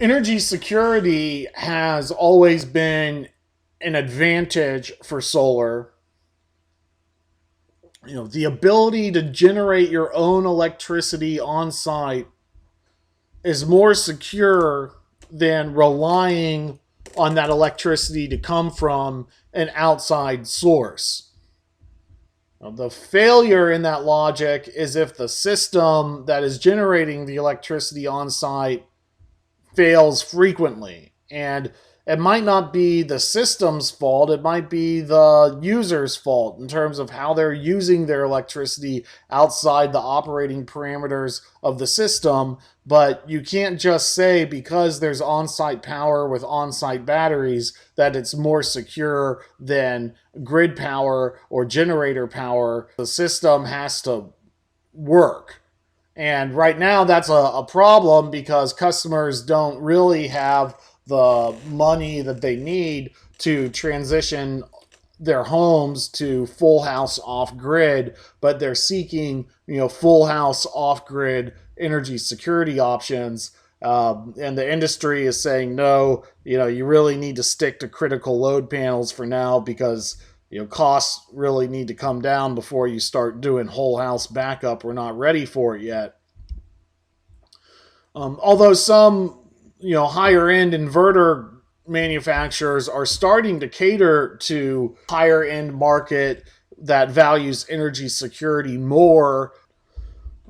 Energy security has always been an advantage for solar. The ability to generate your own electricity on site is more secure than relying on that electricity to come from an outside source. Now, the failure in that logic is if the system that is generating the electricity on site fails frequently. And it might not be the system's fault, it might be the user's fault in terms of how they're using their electricity outside the operating parameters of the system. But you can't just say because there's on site power with on site batteries that it's more secure than grid power or generator power. The system has to work. And right now, that's a problem because customers don't really have the money that they need to transition their homes to full house off grid, but they're seeking, full house off grid energy security options. And the industry is saying, no, you really need to stick to critical load panels for now because costs really need to come down before you start doing whole house backup. We're not ready for it yet. Although some higher end inverter manufacturers are starting to cater to higher end market that values energy security more.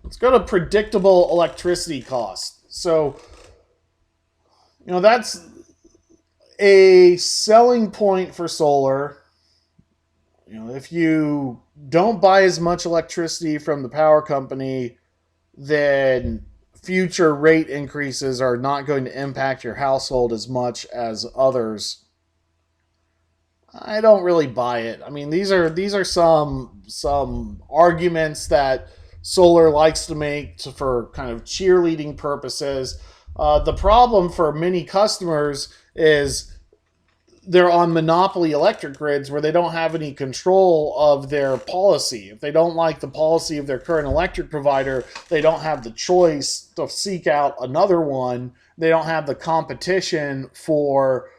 Let's go to predictable electricity costs. So that's a selling point for solar. If you don't buy as much electricity from the power company, then future rate increases are not going to impact your household as much as others. I don't really buy it. I mean, these are some arguments that solar likes to make for kind of cheerleading purposes. The problem for many customers is they're on monopoly electric grids where they don't have any control of their policy. If they don't like the policy of their current electric provider, they don't have the choice to seek out another one. They don't have the competition for,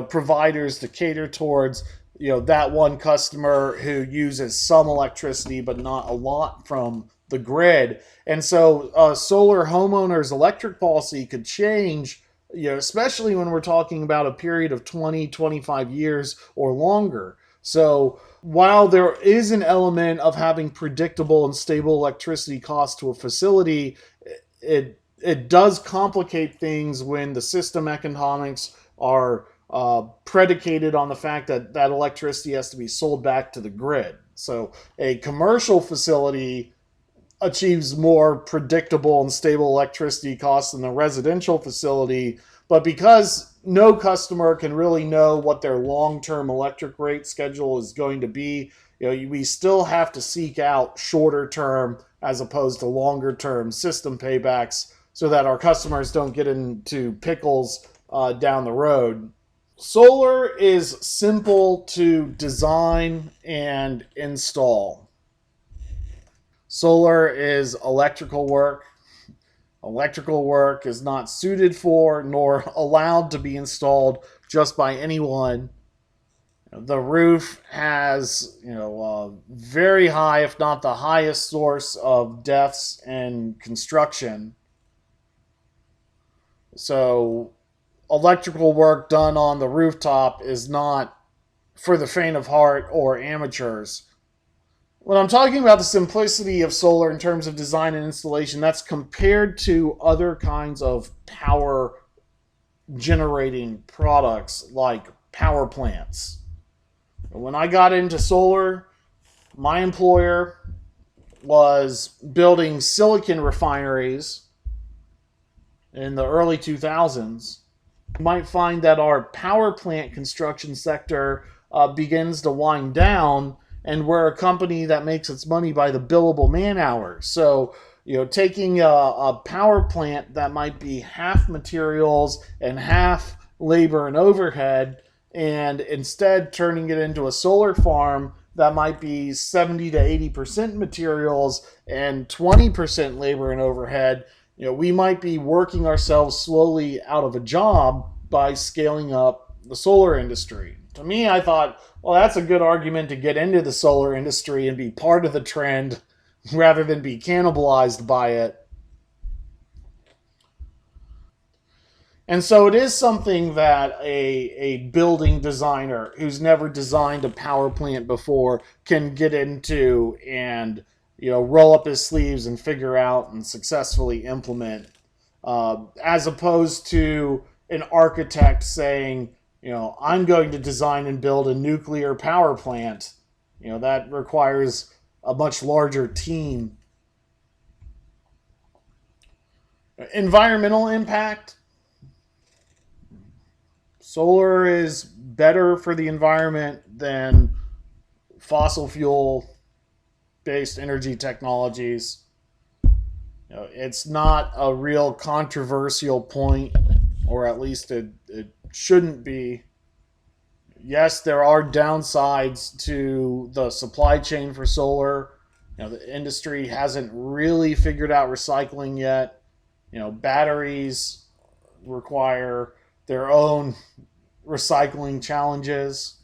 providers to cater towards, that one customer who uses some electricity but not a lot from the grid. And so solar homeowners electric policy could change, especially when we're talking about a period of 20, 25 years or longer. So while there is an element of having predictable and stable electricity costs to a facility, it does complicate things when the system economics are predicated on the fact that that electricity has to be sold back to the grid. So a commercial facility achieves more predictable and stable electricity costs than the residential facility. But because no customer can really know what their long-term electric rate schedule is going to be, we still have to seek out shorter term as opposed to longer term system paybacks so that our customers don't get into pickles down the road. Solar is simple to design and install. Solar is electrical work. Electrical work is not suited for nor allowed to be installed just by anyone. The roof has, very high, if not the highest source of deaths in construction. So electrical work done on the rooftop is not for the faint of heart or amateurs. When I'm talking about the simplicity of solar in terms of design and installation, that's compared to other kinds of power generating products like power plants. When I got into solar, my employer was building silicon refineries in the early 2000s. You might find that our power plant construction sector begins to wind down, and we're a company that makes its money by the billable man hour. So, taking a power plant that might be half materials and half labor and overhead, and instead turning it into a solar farm that might be 70 to 80% materials and 20% labor and overhead, We might be working ourselves slowly out of a job by scaling up the solar industry. To me, I thought, well, that's a good argument to get into the solar industry and be part of the trend rather than be cannibalized by it. And so it is something that a building designer who's never designed a power plant before can get into and roll up his sleeves and figure out and successfully implement, as opposed to an architect saying, I'm going to design and build a nuclear power plant. That requires a much larger team. Environmental impact. Solar is better for the environment than fossil fuel based energy technologies. It's not a real controversial point, or at least it shouldn't be. Yes, there are downsides to the supply chain for solar. The industry hasn't really figured out recycling yet. Batteries require their own recycling challenges.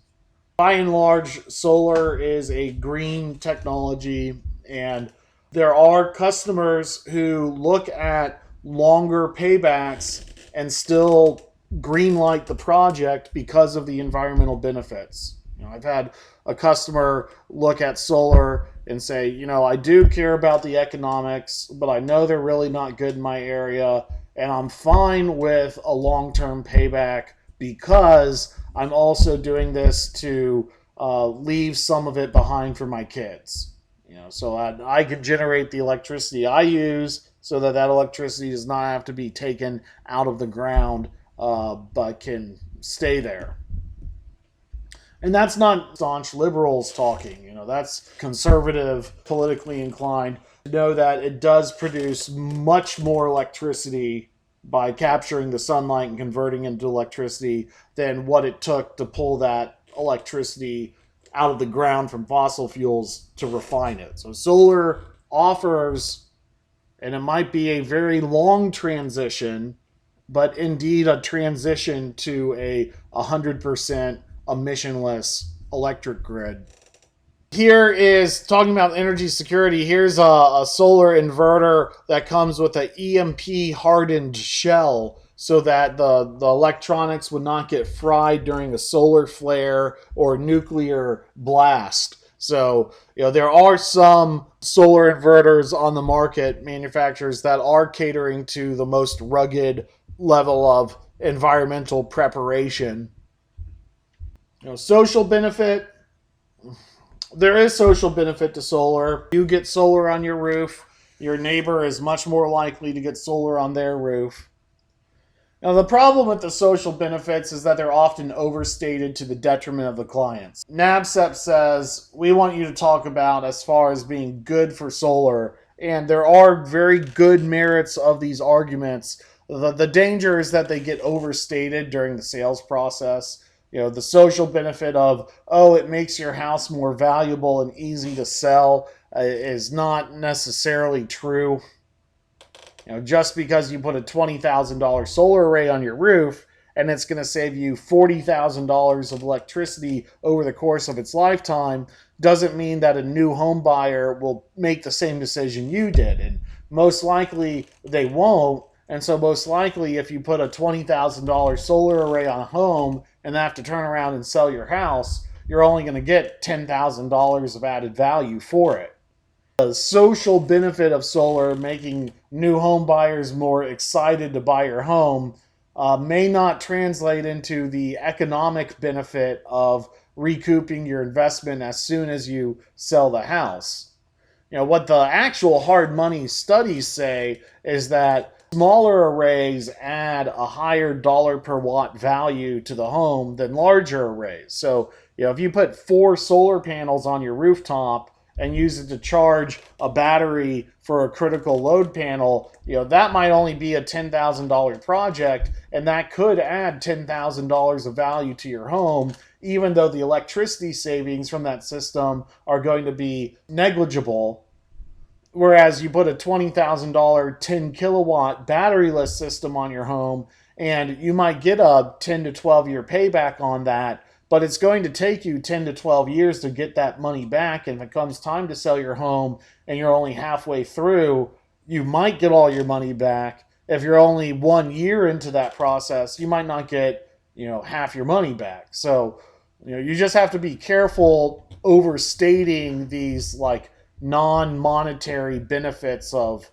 By and large, solar is a green technology, and there are customers who look at longer paybacks and still greenlight the project because of the environmental benefits. I've had a customer look at solar and say, I do care about the economics, but I know they're really not good in my area, and I'm fine with a long-term payback because I'm also doing this to leave some of it behind for my kids. So I can generate the electricity I use so that electricity does not have to be taken out of the ground, but can stay there. And that's not staunch liberals talking. That's conservative, politically inclined. To know that it does produce much more electricity by capturing the sunlight and converting into electricity than what it took to pull that electricity out of the ground from fossil fuels to refine it. So solar offers, and it might be a very long transition, but indeed a transition to a 100% emissionless electric grid. Here is talking about energy security. Here's a solar inverter that comes with an EMP hardened shell so that the electronics would not get fried during a solar flare or nuclear blast. So, there are some solar inverters on the market, manufacturers that are catering to the most rugged level of environmental preparation. Social benefit. There is social benefit to solar. You get solar on your roof, your neighbor is much more likely to get solar on their roof. Now, the problem with the social benefits is that they're often overstated to the detriment of the clients. NABCEP says, we want you to talk about as far as being good for solar, and there are very good merits of these arguments. The danger is that they get overstated during the sales process. The social benefit of, it makes your house more valuable and easy to sell is not necessarily true. Just because you put a $20,000 solar array on your roof and it's going to save you $40,000 of electricity over the course of its lifetime doesn't mean that a new home buyer will make the same decision you did. And most likely they won't. And so most likely if you put a $20,000 solar array on a home and have to turn around and sell your house, you're only going to get $10,000 of added value for it. The social benefit of solar, making new home buyers more excited to buy your home, may not translate into the economic benefit of recouping your investment as soon as you sell the house. What the actual hard money studies say is that smaller arrays add a higher dollar per watt value to the home than larger arrays. So, if you put 4 solar panels on your rooftop and use it to charge a battery for a critical load panel, that might only be a $10,000 project, and that could add $10,000 of value to your home, even though the electricity savings from that system are going to be negligible. Whereas you put a $20,000 10 kilowatt batteryless system on your home, and you might get a 10 to 12 year payback on that, but it's going to take you 10 to 12 years to get that money back. And if it comes time to sell your home and you're only halfway through, you might get all your money back. If you're only 1 year into that process, you might not get, half your money back. So, you just have to be careful overstating these like non-monetary benefits of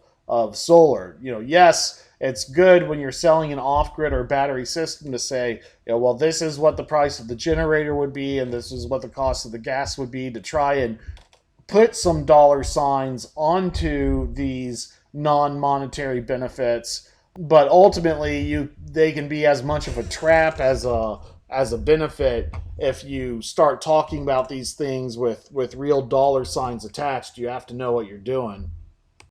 solar. Yes, it's good when you're selling an off-grid or battery system to say, well, this is what the price of the generator would be, and this is what the cost of the gas would be, to try and put some dollar signs onto these non-monetary benefits. But ultimately, they can be as much of a trap as a benefit if you start talking about these things with real dollar signs attached. You have to know what you're doing.